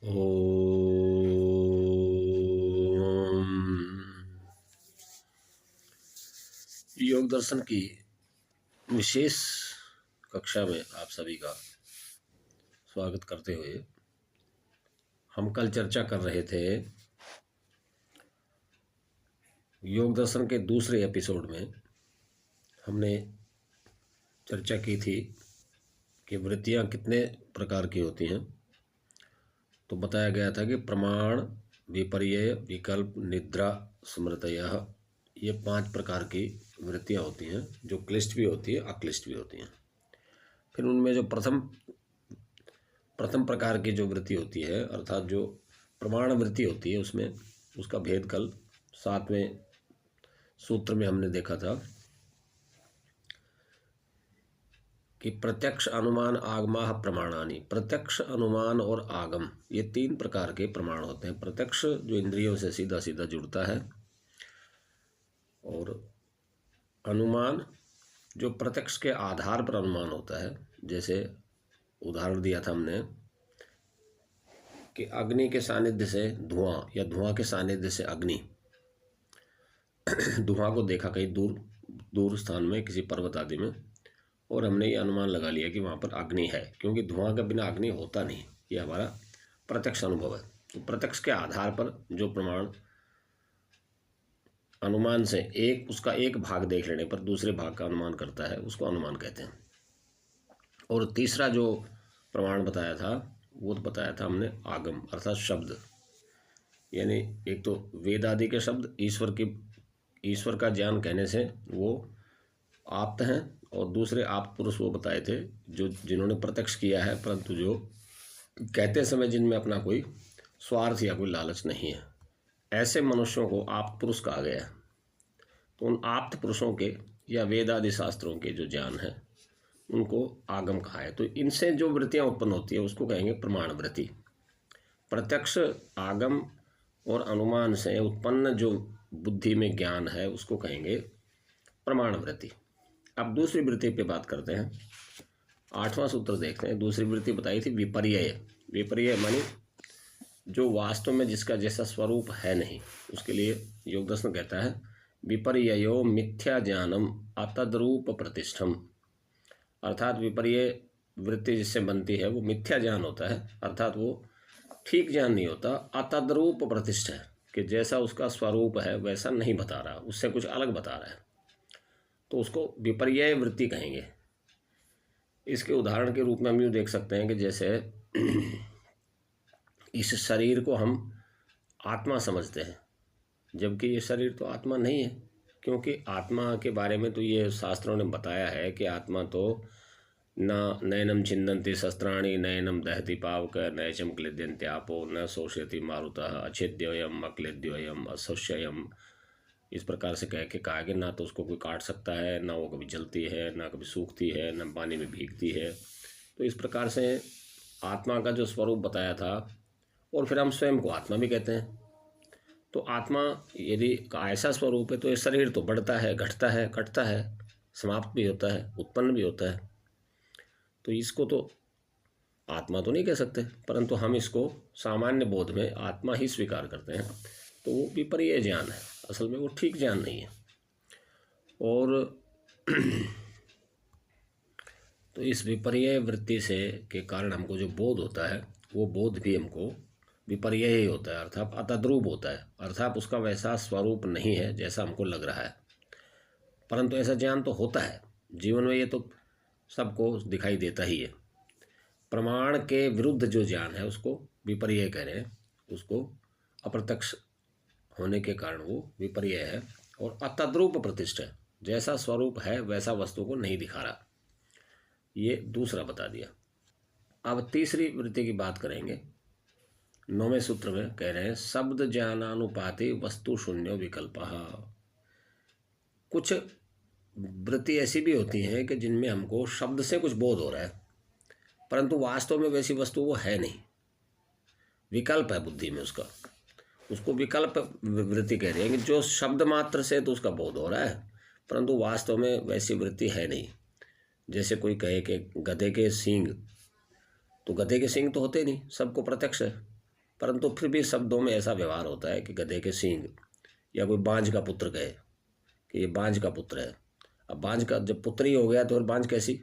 ओम। योग दर्शन की विशेष कक्षा में आप सभी का स्वागत करते हुए हम कल चर्चा कर रहे थे योग दर्शन के दूसरे एपिसोड में हमने चर्चा की थी कि वृत्तियां कितने प्रकार की होती हैं। तो बताया गया था कि प्रमाण, विपर्यय, विकल्प, निद्रा, स्मृतयः, ये 5 प्रकार की वृत्तियां होती हैं जो क्लिष्ट भी होती है, अक्लिष्ट भी होती हैं। फिर उनमें जो प्रथम प्रकार की जो वृत्ति होती है अर्थात जो प्रमाण वृत्ति होती है उसमें उसका भेद कल 7वें सूत्र में हमने देखा था कि प्रत्यक्ष, अनुमान, आगमाः प्रमाणानि। प्रत्यक्ष, अनुमान और आगम ये 3 प्रकार के प्रमाण होते हैं। प्रत्यक्ष जो इंद्रियों से सीधा सीधा जुड़ता है, और अनुमान जो प्रत्यक्ष के आधार पर अनुमान होता है। जैसे उदाहरण दिया था हमने कि अग्नि के सानिध्य से धुआं या धुआं के सानिध्य से अग्नि। धुआं को देखा कहीं दूर स्थान में किसी पर्वत आदि में, और हमने ये अनुमान लगा लिया कि वहाँ पर अग्नि है, क्योंकि धुआं के बिना अग्नि होता नहीं। ये हमारा प्रत्यक्ष अनुभव है। तो प्रत्यक्ष के आधार पर जो प्रमाण अनुमान से उसका एक भाग देख लेने पर दूसरे भाग का अनुमान करता है, उसको अनुमान कहते हैं। और तीसरा जो प्रमाण बताया था वो तो बताया था हमने आगम अर्थात शब्द, यानी एक तो वेद आदि के शब्द ईश्वर का ज्ञान कहने से वो आप्त हैं, और दूसरे आप्त पुरुष वो बताए थे जिन्होंने प्रत्यक्ष किया है, परंतु जो कहते समय जिनमें अपना कोई स्वार्थ या कोई लालच नहीं है, ऐसे मनुष्यों को आप्त पुरुष कहा गया है। तो उन आप्त पुरुषों के या वेद आदि शास्त्रों के जो ज्ञान है उनको आगम कहा है। तो इनसे जो वृत्तियां उत्पन्न होती है उसको कहेंगे प्रमाण वृत्ति। प्रत्यक्ष, आगम और अनुमान से उत्पन्न जो बुद्धि में ज्ञान है उसको कहेंगे प्रमाण वृत्ति। अब दूसरी वृत्ति पे बात करते हैं। 8वां सूत्र देखते हैं। दूसरी वृत्ति बताई थी विपर्यय। विपर्यय मानी जो वास्तव में जिसका जैसा स्वरूप है नहीं, उसके लिए योग दर्शन कहता है विपर्ययो मिथ्या ज्ञानम अतद्रूप प्रतिष्ठम। अर्थात विपर्यय वृत्ति जिससे बनती है वो मिथ्या ज्ञान होता है, अर्थात वो ठीक ज्ञान नहीं होता। अतद्रूप प्रतिष्ठ है कि जैसा उसका स्वरूप है वैसा नहीं बता रहा, उससे कुछ अलग बता रहा है, तो उसको विपर्यय वृत्ति कहेंगे। इसके उदाहरण के रूप में हम यूँ देख सकते हैं कि जैसे इस शरीर को हम आत्मा समझते हैं, जबकि ये शरीर तो आत्मा नहीं है। क्योंकि आत्मा के बारे में तो ये शास्त्रों ने बताया है कि आत्मा तो न नयनम छिन्दन्ति शस्त्राणि, नयनम दहति पावक, नैचम क्लिद्यन्त्यापो, न शोषयति मारुतः, अच्छेद्योऽयम् अक्लेद्योऽयम् अशोष्ययम्। इस प्रकार से कह के कहा कि ना तो उसको कोई काट सकता है, ना वो कभी जलती है, ना कभी सूखती है, ना पानी में भीगती है। तो इस प्रकार से आत्मा का जो स्वरूप बताया था, और फिर हम स्वयं को आत्मा भी कहते हैं। तो आत्मा यदि का ऐसा स्वरूप है तो ये शरीर तो बढ़ता है, घटता है, कटता है, समाप्त भी होता है, उत्पन्न भी होता है। तो इसको तो आत्मा तो नहीं कह सकते, परंतु हम इसको सामान्य बोध में आत्मा ही स्वीकार करते हैं। तो वो विपर्यय ज्ञान है, असल में वो ठीक ज्ञान नहीं है। और तो इस विपर्यय वृत्ति से के कारण हमको जो बोध होता है वो बोध भी हमको विपर्यय ही होता है, अर्थात अतद्रूप होता है, अर्थात उसका वैसा स्वरूप नहीं है जैसा हमको लग रहा है। परंतु ऐसा ज्ञान तो होता है जीवन में, ये तो सबको दिखाई देता ही है। प्रमाण के विरुद्ध जो ज्ञान है उसको विपर्यय कह रहे हैं, उसको अप्रत्यक्ष होने के कारण वो विपर्यय है। और अतद्रूप प्रतिष्ठ है, जैसा स्वरूप है वैसा वस्तु को नहीं दिखा रहा। ये दूसरा बता दिया। अब तीसरी वृत्ति की बात करेंगे। 9वें सूत्र में कह रहे हैं शब्द ज्ञानानुपाति वस्तु शून्य विकल्पः। कुछ वृत्ति ऐसी भी होती हैं कि जिनमें हमको शब्द से कुछ बोध हो रहा है, परंतु वास्तव में वैसी वस्तु वो है नहीं, विकल्प है बुद्धि में उसका, उसको विकल्प वृत्ति कह रही है कि जो शब्द मात्र से तो उसका बोध हो रहा है, परंतु वास्तव में वैसी वृत्ति है नहीं। जैसे कोई कहे कि गधे के सींग, तो गधे के सींग तो होते नहीं, सबको प्रत्यक्ष है, परंतु फिर भी शब्दों में ऐसा व्यवहार होता है कि गधे के सींग, या कोई बांझ का पुत्र कहे कि ये बांझ का पुत्र है। अब बांझ का जब पुत्र ही हो गया तो और बांझ कैसी।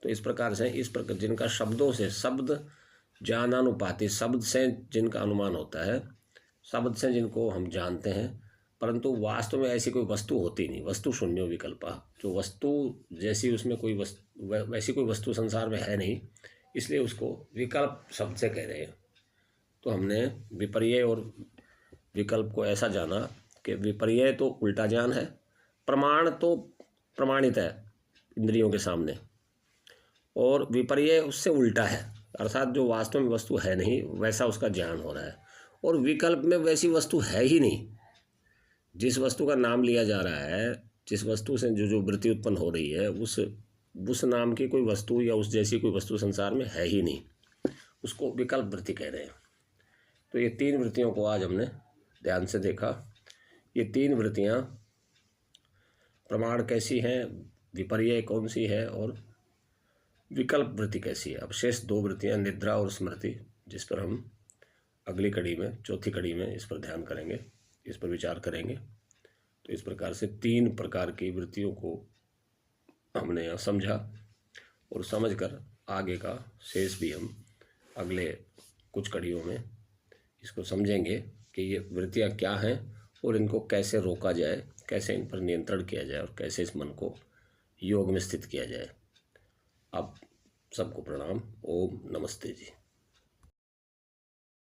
तो इस प्रकार से, इस प्रकार जिनका शब्दों से, शब्द ज्ञानानुपाति, शब्द से जिनका अनुमान होता है, शब्द से जिनको हम जानते हैं, परंतु वास्तव में ऐसी कोई वस्तु होती नहीं। वस्तु शून्यो विकल्पा, जो वस्तु जैसी उसमें कोई वैसी कोई वस्तु संसार में है नहीं, इसलिए उसको विकल्प शब्द से कह रहे हैं। तो हमने विपर्यय और विकल्प को ऐसा जाना कि विपर्यय तो उल्टा ज्ञान है, प्रमाण तो प्रमाणित है इंद्रियों के सामने, और विपर्यय उससे उल्टा है, अर्थात जो वास्तव में वस्तु है नहीं वैसा उसका ज्ञान हो रहा है। और विकल्प में वैसी वस्तु है ही नहीं। जिस वस्तु का नाम लिया जा रहा है, जिस वस्तु से जो वृत्ति उत्पन्न हो रही है, उस नाम की कोई वस्तु या उस जैसी कोई वस्तु संसार में है ही नहीं, उसको विकल्प वृत्ति कह रहे हैं। तो ये तीन वृत्तियों को आज हमने ध्यान से देखा। ये तीन वृत्तियाँ प्रमाण कैसी हैं, विपर्यय कौन सी है और विकल्प वृत्ति कैसी है। अब शेष दो वृत्तियाँ, निद्रा और स्मृति, जिस पर हम अगली कड़ी में, चौथी कड़ी में इस पर ध्यान करेंगे, इस पर विचार करेंगे। तो इस प्रकार से तीन प्रकार की वृत्तियों को हमने यहाँ समझा, और समझकर आगे का शेष भी हम अगले कुछ कड़ियों में इसको समझेंगे कि ये वृत्तियाँ क्या हैं और इनको कैसे रोका जाए, कैसे इन पर नियंत्रण किया जाए और कैसे इस मन को योग में स्थित किया जाए। अब सबको प्रणाम। ओम नमस्ते जी।